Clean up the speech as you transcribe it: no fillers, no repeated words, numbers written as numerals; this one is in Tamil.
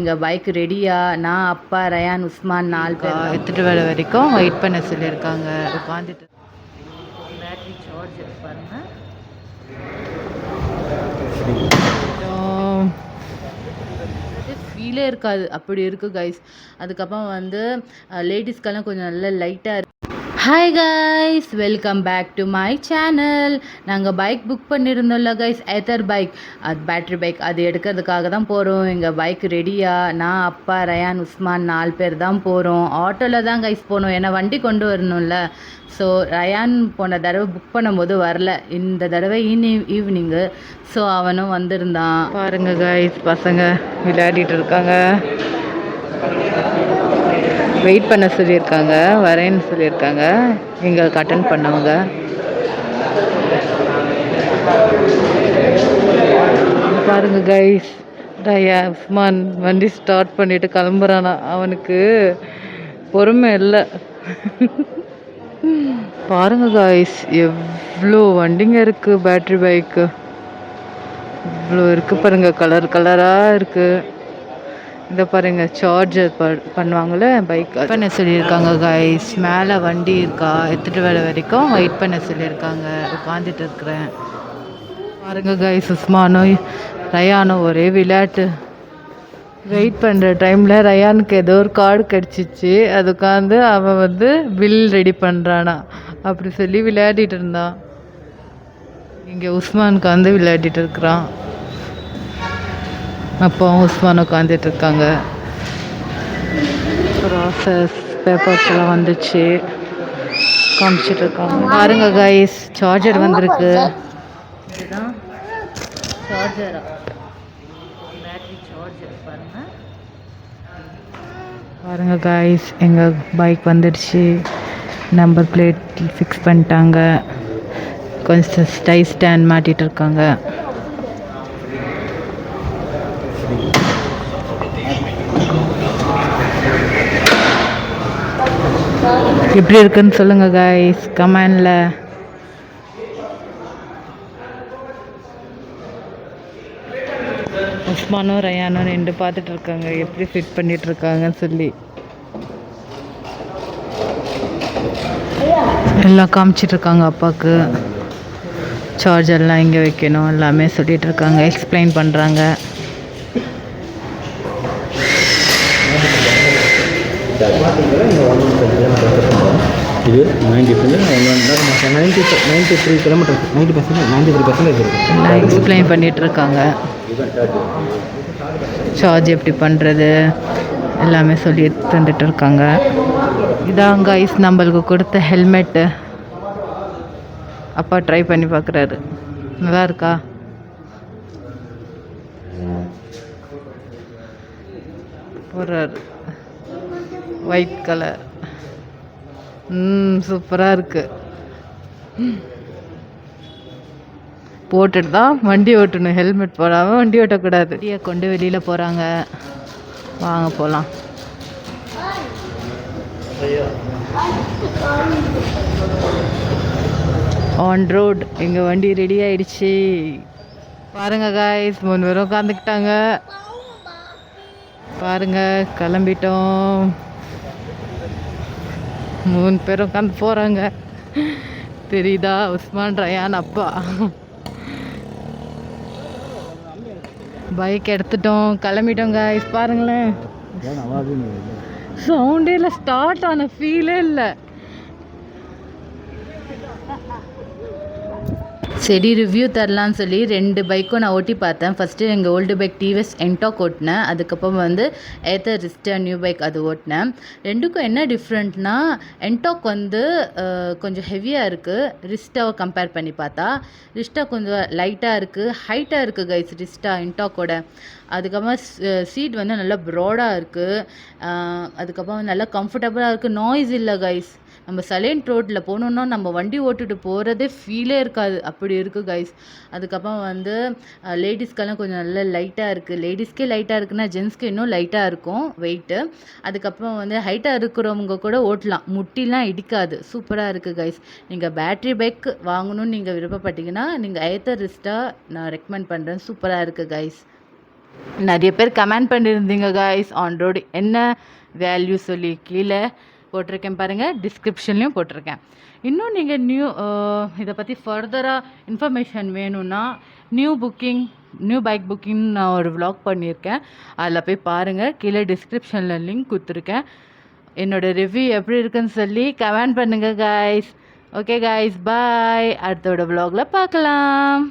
எங்கள் பைக் ரெடியா? நான், அப்பா, ரயான், உஸ்மான் 4 பேர் எடுத்துகிட்டு வர வரைக்கும் வெயிட் பண்ண சொல்லியிருக்காங்க. உட்காந்துட்டு பேட்டரி சார்ஜர் பாருங்கள். ஃபீலே இருக்காது, அப்படி இருக்குது கைஸ். அதுக்கப்புறம் வந்து லேடிஸ்க்கெல்லாம் கொஞ்சம் நல்ல லைட்டாக இருக்குது. Hi guys, welcome back to my channel. நாங்கள் பைக் புக் பண்ணியிருந்தோம்ல கைஸ், ஏத்தர் பைக், அது பேட்ரி பைக், அது எடுக்கிறதுக்காக தான் போகிறோம். எங்கள் பைக் ரெடியா? நான், அப்பா, ரயான், உஸ்மான் 4 பேர் தான் போகிறோம். ஆட்டோவில் தான் கைஸ் போகணும், ஏன்னா வண்டி கொண்டு வரணும்ல. ஸோ ரயான் போன தடவை புக் பண்ணும்போது வரல, இந்த தடவை ஈவினிங்கு, ஸோ அவனும் வந்திருந்தான். பாருங்க கைஸ், பசங்க விளையாடிட்டு இருக்காங்க. வெயிட் பண்ண சொல்லியிருக்காங்க, வரேன்னு சொல்லியிருக்காங்க எங்களுக்கு அட்டென்ட் பண்ணவங்க. பாருங்க கைஸ், உஸ்மான் வண்டி ஸ்டார்ட் பண்ணிட்டு கிளம்புறானா. அவனுக்கு பொறுமை இல்லை. பாருங்க கைஸ், எவ்வளோ வண்டிங்க இருக்குது. பேட்ரி பைக்கு இவ்வளோ இருக்குது பாருங்க, கலர் கலராக இருக்குது. இதை பாருங்க, சார்ஜர் பண்ணுவாங்கள்ல பைக் பண்ண சொல்லியிருக்காங்க கைஸ். மேலே வண்டி இருக்கா, எடுத்துகிட்டு வர வரைக்கும் வெயிட் பண்ண சொல்லியிருக்காங்க. உட்காந்துட்டு இருக்கிறேன். பாருங்க கைஸ், உஸ்மானும் ரயானும் ஒரே விளையாட்டு. வெயிட் பண்ணுற டைமில் ரயானுக்கு ஏதோ ஒரு கார்டு கிடச்சிச்சு. அது உட்காந்து அவன் வந்து பில் ரெடி பண்ணுறானா, அப்படி சொல்லி விளையாடிட்டு இருந்தான். இங்கே உஸ்மானுக்கு வந்து விளையாடிட்டு இருக்கிறான். அப்போ உஸ்மான் உட்காந்துட்டு இருக்காங்க. ப்ராசஸ் பேப்பர்ஸ் எல்லாம் வந்துச்சு, காமிச்சிட்டு இருக்காங்க. பாருங்க கைஸ், சார்ஜர் வந்திருக்கு. இதுதான் சார்ஜரா, பேட்டரி சார்ஜர் பாருங்கள். பாருங்க கைஸ், எங்கள் பைக் வந்துடுச்சு. நம்பர் பிளேட் ஃபிக்ஸ் பண்ணிட்டாங்க. கொஞ்சம் ஸ்டாண்ட் மாட்டிகிட்டு இருக்காங்க. எப்படி இருக்குன்னு சொல்லுங்கள் கைஸ் கமெண்டில். உஸ்மானும் ரயானும் நின்று பார்த்துட்டு இருக்காங்க, எப்படி ஃபிட் பண்ணிட்டு இருக்காங்கன்னு சொல்லி. எல்லாம் காமிச்சிட்டு இருக்காங்க அப்பாவுக்கு. சார்ஜர்லாம் இங்கே வைக்கணும் எல்லாமே சொல்லிட்டு இருக்காங்க, எக்ஸ்பிளைன் பண்ணுறாங்க. இது 93 கிலோமீட்டர், 93% எல்லாம் எக்ஸ்பிளைன் பண்ணிட்டு இருக்காங்க. சார்ஜ் எப்படி பண்ணுறது எல்லாமே சொல்லி தந்துட்டு இருக்காங்க. இதான் கைஸ் நம்மளுக்கு கொடுத்த ஹெல்மெட்டு. அப்பா ட்ரை பண்ணி பார்க்குறாரு, நல்லா இருக்கா? போடுறாரு, ஒயிட் கலர். சூப்பராக இருக்குது. போட்டுட்டு தான் வண்டி ஓட்டணும், ஹெல்மெட் போடாமல் வண்டி ஓட்டக்கூடாது. வண்டியை கொண்டு வெளியில் போகிறாங்க, வாங்க போகலாம். ஆன் ரோட் எங்கள் வண்டி ரெடி ஆயிடுச்சு. பாருங்க காய்ஸ், 3 பேரும் உட்காந்துக்கிட்டாங்க. பாருங்க, கிளம்பிட்டோம். 3 பேரும் உட்காந்து போகிறாங்க. தெரியுதா? உஸ்மான், ரயான், அப்பா. பைக் எடுத்துட்டோம், கிளம்பிட்டோம் காய்ஸ். பாருங்களேன், சவுண்டே இல்லை, ஸ்டார்ட் ஆன ஃபீலே இல்லை. சரி, ரிவ்யூ தரலான்னு சொல்லி 2 பைக்கும் நான் ஓட்டி பார்த்தேன். ஃபஸ்ட்டு எங்கள் ஓல்டு பைக் டிவிஎஸ் என்டாக் ஓட்டினேன். அதுக்கப்புறம் வந்து ஏத்தர் ரிஸ்டா நியூ பைக், அது ஓட்டினேன். ரெண்டுக்கும் என்ன டிஃப்ரெண்ட்னா, என்டாக் வந்து கொஞ்சம் ஹெவியாக இருக்குது ரிஸ்டாவை கம்பேர் பண்ணி பார்த்தா. ரிஸ்டா கொஞ்சம் லைட்டாக இருக்குது, ஹைட்டாக இருக்குது கைஸ் ரிஸ்டா என்டாக்கோட. அதுக்கப்புறமா சீட் வந்து நல்லா ப்ராடாக இருக்குது. அதுக்கப்புறம் நல்லா கம்ஃபர்டபுளாக இருக்குது, நாய்ஸ் இல்லை கைஸ். நம்ம சைலண்ட் ரோட்டில் போகணுன்னா நம்ம வண்டி ஓட்டிட்டு போகிறதே ஃபீலே இருக்காது, அப்படி இருக்குது கைஸ். அதுக்கப்புறம் வந்து லேடிஸ்க்கெல்லாம் கொஞ்சம் நல்லா லைட்டாக இருக்குது. லேடிஸ்க்கே லைட்டாக இருக்குன்னா ஜென்ஸ்க்கு இன்னும் லைட்டாக இருக்கும் வெயிட்டு. அதுக்கப்புறம் வந்து ஹைட்டாக இருக்கிறவங்க கூட ஓட்டலாம், முட்டிலாம் இடிக்காது, சூப்பராக இருக்குது கைஸ். நீங்கள் பேட்ரி பைக் வாங்கணும்னு நீங்கள் விருப்பப்பட்டீங்கன்னா நீங்கள் ஏத்தர் ரிஸ்டா நான் ரெக்கமெண்ட் பண்ணுறேன், சூப்பராக இருக்குது கைஸ். நிறைய பேர் கமெண்ட் பண்ணியிருந்தீங்க காய்ஸ் ஆன் ரோடு என்ன வேல்யூ சொல்லி கீழே போட்டிருக்கேன் பாருங்கள், டிஸ்கிரிப்ஷன்லேயும் போட்டிருக்கேன். இன்னும் நீங்கள் இதை பற்றி ஃபர்தராக இன்ஃபர்மேஷன் வேணும்னா நியூ பைக் புக்கிங் நான் ஒரு vlog பண்ணியிருக்கேன், அதில் போய் பாருங்கள். கீழே டிஸ்கிரிப்ஷனில் லிங்க் கொடுத்துருக்கேன். என்னோடய ரிவ்யூ எப்படி இருக்குன்னு சொல்லி கமெண்ட் பண்ணுங்கள் காய்ஸ். ஓகே காய்ஸ், பாய். அடுத்தோட vlogல பார்க்கலாம்.